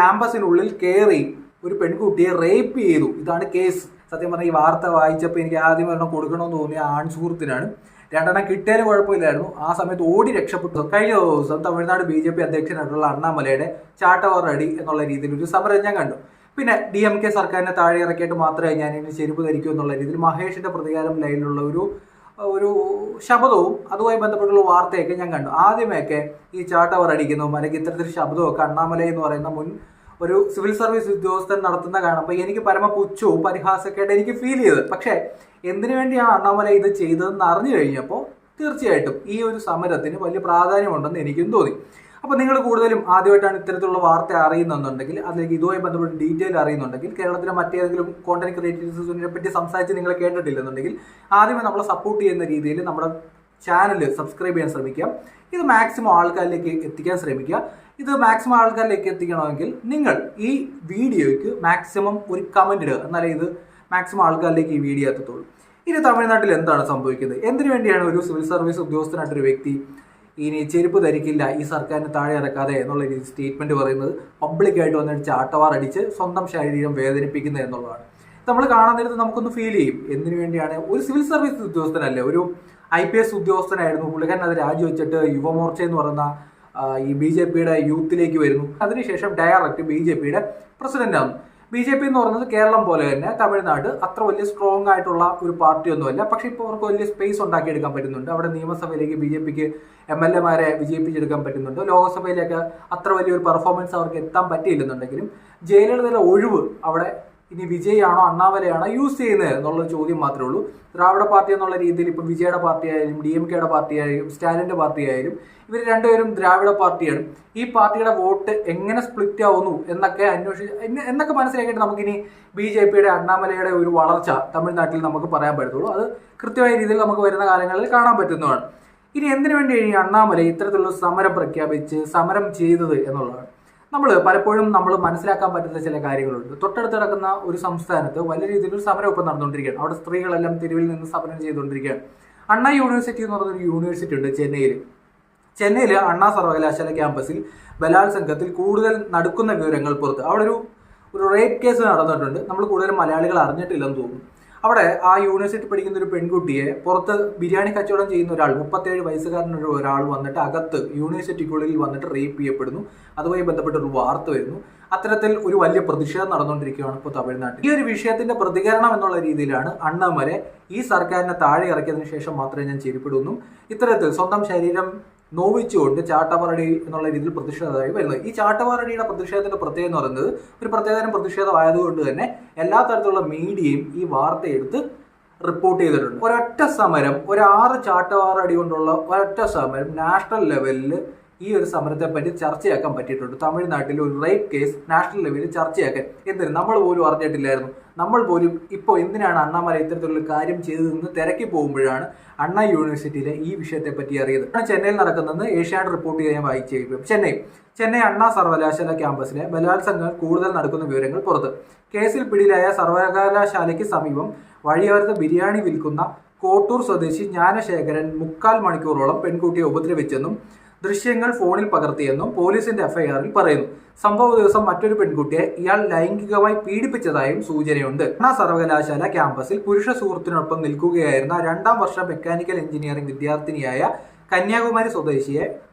ക്യാമ്പസിനുള്ളിൽ കയറി ഒരു പെൺകുട്ടിയെ റേപ്പ് ചെയ്തു. ഇതാണ് കേസ്. സത്യം പറഞ്ഞാൽ ഈ വാർത്ത വായിച്ചപ്പോൾ എനിക്ക് ആദ്യം ഒരെണ്ണം കൊടുക്കണമെന്ന് തോന്നിയ ആൺ സുഹൃത്തിനാണ്. രണ്ടെണ്ണം കിട്ടിയാലും കുഴപ്പമില്ലായിരുന്നു. ആ സമയത്ത് ഓടി രക്ഷപ്പെട്ടു. കഴിഞ്ഞ ദിവസം തമിഴ്നാട് BJP അധ്യക്ഷനായിട്ടുള്ള അണ്ണാമലയുടെ ചാട്ടവാറടി എന്നുള്ള രീതിയിൽ ഒരു സമരം ഞാൻ കണ്ടു. പിന്നെ DMK സർക്കാരിനെ താഴെ ഇറക്കിയിട്ട് മാത്രമേ ഞാൻ ഇനി ചെരുപ്പ് ധരിക്കൂ എന്നുള്ള രീതിയിൽ മഹേഷിന്റെ പ്രതികാരം ലൈനിലുള്ള ഒരു ശബ്ദവും അതുമായി ബന്ധപ്പെട്ടുള്ള വാർത്തയൊക്കെ ഞാൻ കണ്ടു. ആദ്യമൊക്കെ ഈ ചാട്ടവാറടിക്കുന്നതും അല്ലെങ്കിൽ ഇത്തരത്തിൽ ശബ്ദമൊക്കെ അണ്ണാമല എന്ന് പറയുന്ന മുൻ ഒരു സിവിൽ സർവീസ് ഉദ്യോഗസ്ഥൻ നടത്തുന്ന കാണുമ്പോൾ എനിക്ക് പരമപുച്ഛവും പരിഹാസമൊക്കെയായിട്ട് എനിക്ക് ഫീൽ ചെയ്തത്. പക്ഷേ എന്തിനു വേണ്ടിയാണ് അണ്ണാമല ഇത് ചെയ്തതെന്ന് അറിഞ്ഞു കഴിഞ്ഞപ്പോൾ തീർച്ചയായിട്ടും ഈ ഒരു സമരത്തിന് വലിയ പ്രാധാന്യമുണ്ടെന്ന് എനിക്കും തോന്നി. അപ്പോൾ നിങ്ങൾ കൂടുതലും ആദ്യമായിട്ടാണ് ഇത്തരത്തിലുള്ള വാർത്ത അറിയുന്നുണ്ടെങ്കിൽ, അതിലേക്ക് ഇതുമായി ബന്ധപ്പെട്ട് ഡീറ്റെയിൽ അറിയുന്നുണ്ടെങ്കിൽ, കേരളത്തിലെ മറ്റേതെങ്കിലും കോണ്ടന്റ് ക്രിയേറ്റേഴ്സിനെ പറ്റി സംസാരിച്ച് നിങ്ങൾ കേട്ടിട്ടില്ലെന്നുണ്ടെങ്കിൽ ആദ്യമേ നമ്മളെ സപ്പോർട്ട് ചെയ്യുന്ന രീതിയിൽ നമ്മുടെ ചാനൽ സബ്സ്ക്രൈബ് ചെയ്യാൻ ശ്രമിക്കുക. ഇത് മാക്സിമം ആൾക്കാരിലേക്ക് എത്തിക്കാൻ ശ്രമിക്കുക. ഇത് മാക്സിമം ആൾക്കാരിലേക്ക് എത്തിക്കണമെങ്കിൽ നിങ്ങൾ ഈ വീഡിയോയ്ക്ക് മാക്സിമം ഒരു കമന്റ് ഇടുക. എന്നാലേ ഇത് മാക്സിമം ആൾക്കാരിലേക്ക് ഈ വീഡിയോ എത്തത്തുള്ളൂ. ഇനി തമിഴ്നാട്ടിൽ എന്താണ് സംഭവിക്കുന്നത്? എന്തിനു വേണ്ടിയാണ് ഒരു സിവിൽ സർവീസ് ഉദ്യോഗസ്ഥനായിട്ടൊരു വ്യക്തി ഇനി ചെരുപ്പ് ധരിക്കില്ല, ഈ സർക്കാരിന് താഴെ ഇറക്കാതെ എന്നുള്ള രീതി സ്റ്റേറ്റ്മെന്റ് പറയുന്നത്? പബ്ലിക്കായിട്ട് വന്നിട്ട് ചാട്ടവാറടിച്ച് സ്വന്തം ശരീരം വേദനിപ്പിക്കുന്നത് എന്നുള്ളതാണ്. നമ്മൾ കാണാൻ നേരത്ത് നമുക്കൊന്ന് ഫീൽ ചെയ്യും. എന്തിനു വേണ്ടിയാണ്? ഒരു സിവിൽ സർവീസ് ഉദ്യോഗസ്ഥനല്ലേ, ഒരു IPS ഉദ്യോഗസ്ഥനായിരുന്നു പുള്ളിക്കാരൻ. അത് രാജിവെച്ചിട്ട് യുവമോർച്ച എന്ന് പറയുന്ന ഈ BJPയുടെ യൂത്തിലേക്ക് വരുന്നു. അതിനുശേഷം ഡയറക്റ്റ് BJPയുടെ പ്രസിഡന്റ് ആകുന്നു. BJP എന്ന് പറയുന്നത് കേരളം പോലെ തന്നെ തമിഴ്നാട് അത്ര വലിയ സ്ട്രോങ് ആയിട്ടുള്ള ഒരു പാർട്ടിയൊന്നുമല്ല. പക്ഷെ ഇപ്പോൾ അവർക്ക് വലിയ സ്പേസ് ഉണ്ടാക്കിയെടുക്കാൻ പറ്റുന്നുണ്ട്. അവിടെ നിയമസഭയിലേക്ക് BJPക്ക് MLA മാരെ വിജയിപ്പിച്ചെടുക്കാൻ പറ്റുന്നുണ്ട്. ലോക്സഭയിലേക്ക് അത്ര വലിയൊരു പെർഫോമൻസ് അവർക്ക് എത്താൻ പറ്റിയില്ലെന്നുണ്ടെങ്കിലും ജയലളിതയുടെ ഒഴിവ് അവിടെ ഇനി വിജയാണോ അണ്ണാമലയാണോ യൂസ് ചെയ്യുന്നത് എന്നുള്ള ചോദ്യം മാത്രമേ ഉള്ളൂ. ദ്രാവിഡ പാർട്ടി എന്നുള്ള രീതിയിൽ ഇപ്പം വിജയുടെ പാർട്ടി ആയാലും DMKയുടെ പാർട്ടി ആയാലും സ്റ്റാലിൻ്റെ പാർട്ടി ആയാലും ഇവർ രണ്ടുപേരും ദ്രാവിഡ പാർട്ടിയാണ്. ഈ പാർട്ടിയുടെ വോട്ട് എങ്ങനെ സ്പ്ലിറ്റ് ആവുന്നു എന്നൊക്കെ മനസ്സിലാക്കിയിട്ട് നമുക്കിനി BJPയുടെ അണ്ണാമലയുടെ ഒരു വളർച്ച തമിഴ്നാട്ടിൽ നമുക്ക് പറയാൻ പറ്റത്തുള്ളൂ. അത് കൃത്യമായ രീതിയിൽ നമുക്ക് വരുന്ന കാലങ്ങളിൽ കാണാൻ പറ്റുന്നതാണ്. ഇനി എന്തിനു വേണ്ടി ഈ അണ്ണാമല ഇത്തരത്തിലുള്ള സമരം പ്രഖ്യാപിച്ച് സമരം ചെയ്തത് എന്നുള്ളതാണ്. പലപ്പോഴും നമ്മൾ മനസ്സിലാക്കാൻ പറ്റുന്ന ചില കാര്യങ്ങളുണ്ട്. തൊട്ടടുത്ത് കിടക്കുന്ന ഒരു സംസ്ഥാനത്ത് വലിയ രീതിയിലൊരു സമരം ഇപ്പം നടന്നുകൊണ്ടിരിക്കുകയാണ്. അവിടെ സ്ത്രീകളെല്ലാം തെരുവിൽ നിന്ന് സമരം ചെയ്തുകൊണ്ടിരിക്കുകയാണ്. അണ്ണാ യൂണിവേഴ്സിറ്റി എന്ന് പറയുന്നൊരു യൂണിവേഴ്സിറ്റി ഉണ്ട് ചെന്നൈയിൽ അണ്ണാ സർവകലാശാല ക്യാമ്പസിൽ ബലാത്സംഗത്തിൽ കൂടുതൽ നടക്കുന്ന വിവരങ്ങൾ പുറത്ത്. അവിടെ ഒരു റേപ്പ് കേസ് നടന്നിട്ടുണ്ട്. നമ്മൾ കൂടുതലും മലയാളികൾ അറിഞ്ഞിട്ടില്ലെന്ന് തോന്നുന്നു. അവിടെ ആ യൂണിവേഴ്സിറ്റി പഠിക്കുന്ന ഒരു പെൺകുട്ടിയെ പുറത്ത് ബിരിയാണി കച്ചവടം ചെയ്യുന്ന ഒരാൾ 37 വയസ്സുകാരനൊരു ഒരാൾ വന്നിട്ട് അകത്ത് യൂണിവേഴ്സിറ്റിക്കുള്ളിൽ വന്നിട്ട് റേപ്പ് ചെയ്യപ്പെടുന്നു. അതുമായി ബന്ധപ്പെട്ട ഒരു വാർത്ത വരുന്നു. അത്തരത്തിൽ ഒരു വലിയ പ്രതിഷേധം നടന്നുകൊണ്ടിരിക്കുകയാണ് ഇപ്പോൾ തമിഴ്നാട്ടിൽ. ഈ ഒരു വിഷയത്തിന്റെ പ്രതികരണം എന്നുള്ള രീതിയിലാണ് അണ്ണാമല ഈ സർക്കാരിനെ താഴെ ഇറക്കിയതിനു ശേഷം മാത്രമേ ഞാൻ ചെരുപ്പിടുന്നു ഇത്തരത്തിൽ സ്വന്തം ശരീരം നോവിച്ചുകൊണ്ട് ചാട്ടവാറടി എന്നുള്ള രീതിയിൽ പ്രതിഷേധമായി വരുന്നത്. ഈ ചാട്ടവാറടിയുടെ പ്രതിഷേധത്തിന്റെ പ്രത്യേകത എന്ന് പറയുന്നത് ഒരു പ്രത്യേകതരം പ്രതിഷേധമായതുകൊണ്ട് തന്നെ എല്ലാ തരത്തിലുള്ള മീഡിയയും ഈ വാർത്ത എടുത്ത് റിപ്പോർട്ട് ചെയ്തിട്ടുണ്ട്. ഒരൊറ്റ സമരം, 6 ചാട്ടവാറടി കൊണ്ടുള്ള ഒരൊറ്റ സമരം നാഷണൽ ലെവലിൽ ഈ ഒരു സമരത്തെ പറ്റി ചർച്ചയാക്കാൻ പറ്റിയിട്ടുണ്ട്. തമിഴ്നാട്ടിൽ ഒരു റേപ്പ് കേസ് നാഷണൽ ലെവലിൽ ചർച്ചയാക്കാൻ എന്തിനും നമ്മൾ പോലും അറിഞ്ഞിട്ടില്ലായിരുന്നു. നമ്മൾ പോലും ഇപ്പോൾ എന്തിനാണ് അണ്ണാമല ഇത്തരത്തിലുള്ള കാര്യം ചെയ്തതെന്ന് തിരക്കി പോകുമ്പോഴാണ് അണ്ണാ യൂണിവേഴ്സിറ്റിയിലെ ഈ വിഷയത്തെ പറ്റി അറിയത്. ചെന്നൈയിൽ നടക്കുന്നത് ഏഷ്യാനെറ്റ് റിപ്പോർട്ട് ചെയ്യാൻ വായിച്ചു. ചെന്നൈ അണ്ണാ സർവകലാശാല ക്യാമ്പസിലെ ബലാത്സംഗങ്ങൾ കൂടുതൽ നടക്കുന്ന വിവരങ്ങൾ പുറത്ത്. കേസിൽ പിടിയിലായ സർവകലാശാലയ്ക്ക് സമീപം വഴിയോരത്ത് ബിരിയാണി വിൽക്കുന്ന കോട്ടൂർ സ്വദേശി ജ്ഞാനശേഖരൻ 3/4 മണിക്കൂറോളം പെൺകുട്ടിയെ ഉപദ്രവിച്ചെന്നും ദൃശ്യങ്ങൾ ഫോണിൽ പകർത്തിയെന്നും പോലീസിന്റെ FIRൽ പറയുന്നു. സംഭവ ദിവസം മറ്റൊരു പെൺകുട്ടിയെ ഇയാൾ ലൈംഗികമായി പീഡിപ്പിച്ചതായും സൂചനയുണ്ട്. അണ്ണാ സർവകലാശാല ക്യാമ്പസിൽ പുരുഷ സുഹൃത്തിനൊപ്പം നിൽക്കുകയായിരുന്ന 2ാം വർഷ മെക്കാനിക്കൽ എഞ്ചിനീയറിംഗ് വിദ്യാർത്ഥിനിയായ കന്യാകുമാരി സ്വദേശിയെ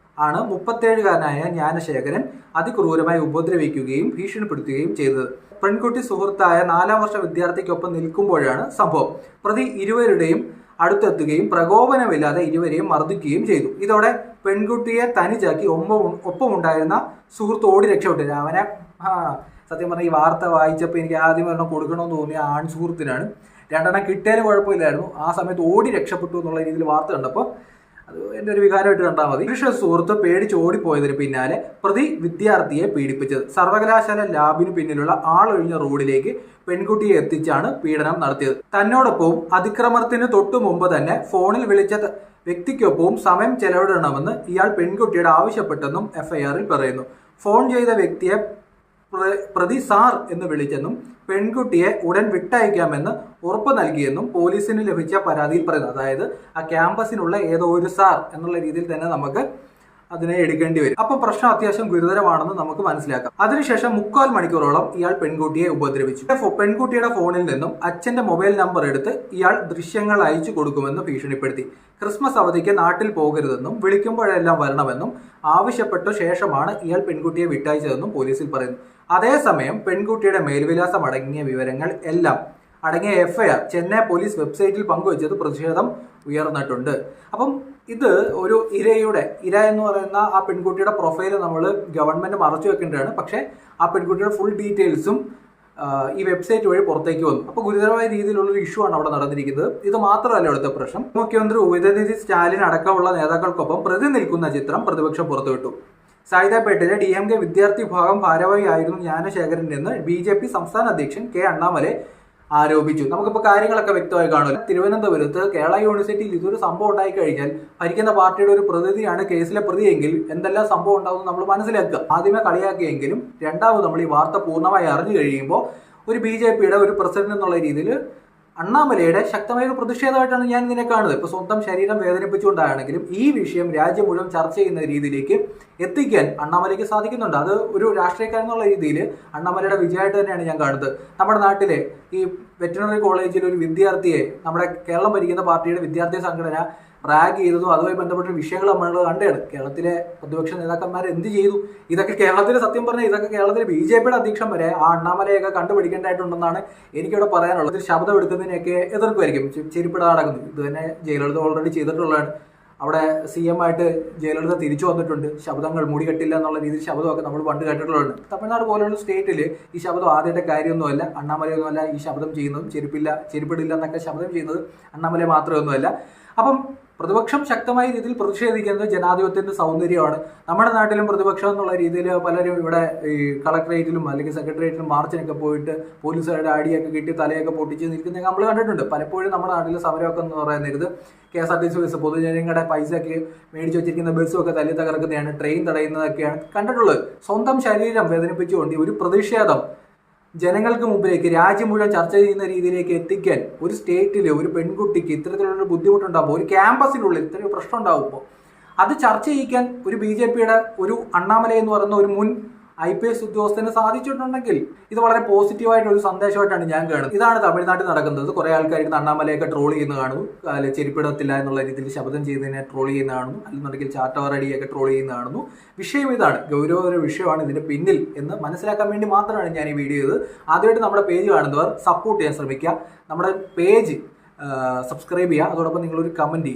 ആണ് 37-കാരനായ ജ്ഞാനശേഖരൻ അതിക്രൂരമായി ഉപദ്രവിക്കുകയും ഭീഷണിപ്പെടുത്തുകയും ചെയ്തത്. പെൺകുട്ടി സുഹൃത്തായ 4ാം വർഷ വിദ്യാർത്ഥിക്കൊപ്പം നിൽക്കുമ്പോഴാണ് സംഭവം. പ്രതി ഇരുവരുടെയും അടുത്തെത്തുകയും പ്രകോപനമില്ലാതെ ഇരുവരെയും മർദ്ദിക്കുകയും ചെയ്തു. ഇതോടെ പെൺകുട്ടിയെ തനിച്ചാക്കി ഒപ്പമുണ്ടായിരുന്ന സുഹൃത്ത് ഓടി രക്ഷപ്പെട്ടില്ല. അവനെ സത്യം പറഞ്ഞാൽ ഈ വാർത്ത വായിച്ചപ്പോൾ എനിക്ക് ആദ്യം ഒരെണ്ണം കൊടുക്കണമെന്ന് തോന്നിയ ആൺ സുഹൃത്തിനാണ്. രണ്ടെണ്ണം കിട്ടിയാലും കുഴപ്പമില്ലായിരുന്നു. ആ സമയത്ത് ഓടി രക്ഷപ്പെട്ടു എന്നുള്ള രീതിയിൽ വാർത്ത കണ്ടപ്പോൾ അത് എൻ്റെ ഒരു വികാരമായിട്ട് കണ്ടാൽ മതി. പുരുഷ സുഹൃത്ത് പേടിച്ച് ഓടിപ്പോയതിന് പിന്നാലെ പ്രതി വിദ്യാർത്ഥിയെ പീഡിപ്പിച്ചത്. സർവകലാശാല ലാബിന് പിന്നിലുള്ള ആളൊഴിഞ്ഞ റോഡിലേക്ക് പെൺകുട്ടിയെ എത്തിച്ചാണ് പീഡനം നടത്തിയത്. തന്നോടൊപ്പവും അതിക്രമത്തിന് തൊട്ടു മുമ്പ് തന്നെ ഫോണിൽ വിളിച്ച വ്യക്തിക്കൊപ്പവും സമയം ചെലവിടണമെന്ന് ഇയാൾ പെൺകുട്ടിയോട് ആവശ്യപ്പെട്ടെന്നും FIRൽ പറയുന്നു. ഫോൺ ചെയ്ത വ്യക്തിയെ പ്രതി സാർ എന്ന് വിളിച്ചെന്നും പെൺകുട്ടിയെ ഉടൻ വിട്ടയക്കാമെന്ന് ഉറപ്പ് നൽകിയെന്നും പോലീസിന് ലഭിച്ച പരാതിയിൽ പറയുന്നു. അതായത് ആ ക്യാമ്പസിനുള്ള ഏതോ ഒരു സാർ എന്നുള്ള രീതിയിൽ തന്നെ നമുക്ക് അതിനെ എടുക്കേണ്ടി വരും. അപ്പം പ്രശ്നം അത്യാവശ്യം ഗുരുതരമാണെന്ന് നമുക്ക് മനസ്സിലാക്കാം. അതിനുശേഷം 3/4 മണിക്കൂറോളം ഇയാൾ പെൺകുട്ടിയെ ഉപദ്രവിച്ചു. പെൺകുട്ടിയുടെ ഫോണിൽ നിന്നും അച്ഛന്റെ മൊബൈൽ നമ്പർ എടുത്ത് ഇയാൾ ദൃശ്യങ്ങൾ അയച്ചു കൊടുക്കുമെന്ന് ഭീഷണിപ്പെടുത്തി. ക്രിസ്മസ് അവധിക്ക് നാട്ടിൽ പോകരുതെന്നും വിളിക്കുമ്പോഴെല്ലാം വരണമെന്നും ആവശ്യപ്പെട്ട ശേഷമാണ് ഇയാൾ പെൺകുട്ടിയെ വിട്ടയച്ചതെന്നും പോലീസിൽ പറയുന്നു. അതേസമയം പെൺകുട്ടിയുടെ മേൽവിലാസം അടങ്ങിയ വിവരങ്ങൾ എല്ലാം അടങ്ങിയ FIR ചെന്നൈ പോലീസ് വെബ്സൈറ്റിൽ പങ്കുവച്ചത് പ്രതിഷേധം ഉയർന്നിട്ടുണ്ട്. അപ്പം ഇത് ഒരു ഇര എന്ന് പറയുന്ന ആ പെൺകുട്ടിയുടെ പ്രൊഫൈല് നമ്മൾ ഗവൺമെന്റ് മറച്ചു വെക്കേണ്ടതാണ്. പക്ഷേ ആ പെൺകുട്ടിയുടെ ഫുൾ ഡീറ്റെയിൽസും ഈ വെബ്സൈറ്റ് വഴി പുറത്തേക്ക് വന്നു. അപ്പോൾ ഗുരുതരമായ രീതിയിലുള്ള ഒരു ഇഷ്യൂ ആണ് അവിടെ നടന്നിരിക്കുന്നത്. ഇത് മാത്രമല്ല ഇവിടുത്തെ പ്രശ്നം. മുഖ്യമന്ത്രി ഉദയനിധി സ്റ്റാലിൻ അടക്കമുള്ള നേതാക്കൾക്കൊപ്പം പ്രതി നിൽക്കുന്ന ചിത്രം പ്രതിപക്ഷം പുറത്തുവിട്ടു. സായിതാപേട്ടയിലെ DMK വിദ്യാർത്ഥി വിഭാഗം ഭാരവാഹിയായിരുന്നു ജ്ഞാനശേഖരൻ എന്ന് BJP സംസ്ഥാന അധ്യക്ഷൻ K അണ്ണാമലൈ ആരോപിച്ചു. നമുക്കിപ്പോൾ കാര്യങ്ങളൊക്കെ വ്യക്തമായി കാണുമല്ലോ. തിരുവനന്തപുരത്ത് കേരള യൂണിവേഴ്സിറ്റിയിൽ ഇതൊരു സംഭവം ഉണ്ടായി കഴിഞ്ഞാൽ ഭരിക്കുന്ന പാർട്ടിയുടെ ഒരു പ്രതിനിധിയാണ് കേസിലെ പ്രതിയെങ്കിൽ എന്തെല്ലാം സംഭവം ഉണ്ടാവും നമ്മൾ മനസ്സിലാക്കുക. ആദ്യമേ കളിയാക്കിയെങ്കിലും രണ്ടാമത് നമ്മൾ ഈ വാർത്ത പൂർണ്ണമായി അറിഞ്ഞു കഴിയുമ്പോൾ ഒരു BJPയുടെ ഒരു പ്രസിഡന്റ് എന്നുള്ള രീതിയിൽ അണ്ണാമലയുടെ ശക്തമായ ഒരു പ്രതിഷേധമായിട്ടാണ് ഞാൻ ഇതിനെ കാണുന്നത്. ഇപ്പോൾ സ്വന്തം ശരീരം വേദനിപ്പിച്ചുകൊണ്ടാണെങ്കിലും ഈ വിഷയം രാജ്യം മുഴുവൻ ചർച്ച ചെയ്യുന്ന രീതിയിലേക്ക് എത്തിക്കാൻ അണ്ണാമലയ്ക്ക് സാധിക്കുന്നുണ്ട്. അത് ഒരു രാഷ്ട്രീയക്കാരൻ എന്നുള്ള രീതിയിൽ അണ്ണാമലയുടെ വിജയമായിട്ട് തന്നെയാണ് ഞാൻ കാണുന്നത്. നമ്മുടെ നാട്ടിലെ ഈ വെറ്ററിനറി കോളേജിൽ ഒരു വിദ്യാർത്ഥിയെ നമ്മുടെ കേരളം ഭരിക്കുന്ന പാർട്ടിയുടെ വിദ്യാർത്ഥി സംഘടന റാഗ് ചെയ്തതും അതുമായി ബന്ധപ്പെട്ട വിഷയങ്ങൾ നമ്മൾ കണ്ടാണ്. കേരളത്തിലെ പ്രതിപക്ഷ നേതാക്കന്മാർ എന്ത് ചെയ്തു? ഇതൊക്കെ കേരളത്തിലെ സത്യം പറഞ്ഞാൽ ഇതൊക്കെ കേരളത്തിലെ BJPയുടെ അധ്യക്ഷൻ വരെ ആ അണ്ണാമലയൊക്കെ കണ്ടുപിടിക്കേണ്ടതായിട്ടുണ്ടെന്നാണ് എനിക്കിവിടെ പറയാനുള്ളത്. ശബ്ദം എടുക്കുന്നതിനെയൊക്കെ എതിർക്കുമായിരിക്കും. ചെരിപ്പിട നടക്കുന്നു. ഇത് തന്നെ ജയലളിത ഓൾറെഡി ചെയ്തിട്ടുള്ളതാണ്. അവിടെ CM ആയിട്ട് ജയലളിത തിരിച്ചു വന്നിട്ടുണ്ട്. ശബ്ദങ്ങൾ മൂടിക്കെട്ടില്ല എന്നുള്ള രീതിയിൽ ശബ്ദമൊക്കെ നമ്മൾ പണ്ട് കേട്ടിട്ടുള്ളതാണ്. തമിഴ്നാട് പോലെയുള്ള സ്റ്റേറ്റിൽ ഈ ശബ്ദം ആദ്യത്തെ കാര്യമൊന്നുമല്ല. അണ്ണാമലയൊന്നുമല്ല ഈ ശബ്ദം ചെയ്യുന്നതും ചെരുപ്പിടില്ല എന്നൊക്കെ ശബ്ദം ചെയ്യുന്നത് അണ്ണാമല മാത്രമൊന്നുമല്ല. അപ്പം പ്രതിപക്ഷം ശക്തമായ രീതിയിൽ പ്രതിഷേധിക്കുന്നത് ജനാധിപത്യത്തിന്റെ സൗന്ദര്യമാണ്. നമ്മുടെ നാട്ടിലും പ്രതിപക്ഷം എന്നുള്ള രീതിയിൽ പലരും ഇവിടെ ഈ കളക്ടറേറ്റിലും അല്ലെങ്കിൽ സെക്രട്ടേറിയറ്റിലും മാർച്ചിനൊക്കെ പോയിട്ട് പോലീസുകാരുടെ അടിയൊക്കെ കിട്ടി തലയൊക്കെ പൊട്ടിച്ച് നിൽക്കുന്നത് നമ്മൾ കണ്ടിട്ടുണ്ട്. പലപ്പോഴും നമ്മുടെ നാട്ടിലെ സമരമൊക്കെ എന്ന് പറയുന്നത് KSRTC ബസ് പൊതുജനങ്ങളുടെ പൈസയൊക്കെ മേടിച്ച് വെച്ചിരിക്കുന്ന ബസ്സുമൊക്കെ തല്ലി തകർക്കുന്നതാണ്, ട്രെയിൻ തടയുന്നതൊക്കെയാണ് കണ്ടിട്ടുള്ളത്. സ്വന്തം ശരീരം വേദനിപ്പിച്ചുകൊണ്ട് ഒരു പ്രതിഷേധം ജനങ്ങൾക്ക് മുമ്പിലേക്ക് രാജ്യം മുഴുവൻ ചർച്ച ചെയ്യുന്ന രീതിയിലേക്ക് എത്തിക്കാൻ ഒരു സ്റ്റേറ്റിൽ ഒരു പെൺകുട്ടിക്ക് ഇത്തരത്തിലുള്ള ബുദ്ധിമുട്ടുണ്ടാകുമ്പോൾ, ഒരു ക്യാമ്പസിനുള്ളിൽ ഇത്തരം പ്രശ്നം ഉണ്ടാകുമ്പോൾ അത് ചർച്ച ചെയ്യിക്കാൻ ഒരു BJPയുടെ ഒരു അണ്ണാമല എന്ന് പറയുന്ന ഒരു മുൻ IPS ഉദ്യോഗസ്ഥന് സാധിച്ചിട്ടുണ്ടെങ്കിൽ ഇത് വളരെ പോസിറ്റീവായിട്ടുള്ള ഒരു സന്ദേശമായിട്ടാണ് ഞാൻ കാണുന്നത്. ഇതാണ് തമിഴ്നാട്ടിൽ നടക്കുന്നത്. കുറെ ആൾക്കാർ അണ്ണാമലയൊക്കെ ട്രോൾ ചെയ്യുന്ന കാണുന്നു. ചെരിപ്പിടത്തില്ല എന്നുള്ള രീതിയിൽ ശബ്ദം ചെയ്യുന്നതിനെ ട്രോൾ ചെയ്യുന്ന കാണുന്നു. അല്ലെന്നുണ്ടെങ്കിൽ ചാട്ടവാറടിയൊക്കെ ട്രോൾ ചെയ്യുന്ന കാണുന്നു. വിഷയം ഇതാണ്, ഗൗരവതര വിഷയമാണ് ഇതിന്റെ പിന്നിൽ എന്ന് മനസ്സിലാക്കാൻ വേണ്ടി മാത്രമാണ് ഞാൻ ഈ വീഡിയോ ചെയ്തത്. ആദ്യമായിട്ട് നമ്മുടെ പേജ് കാണുന്നവർ സപ്പോർട്ട് ചെയ്യാൻ ശ്രമിക്കുക. നമ്മുടെ പേജ് സബ്സ്ക്രൈബ് ചെയ്യുക. അതോടൊപ്പം നിങ്ങളൊരു കമന്റ് ചെയ്യുക.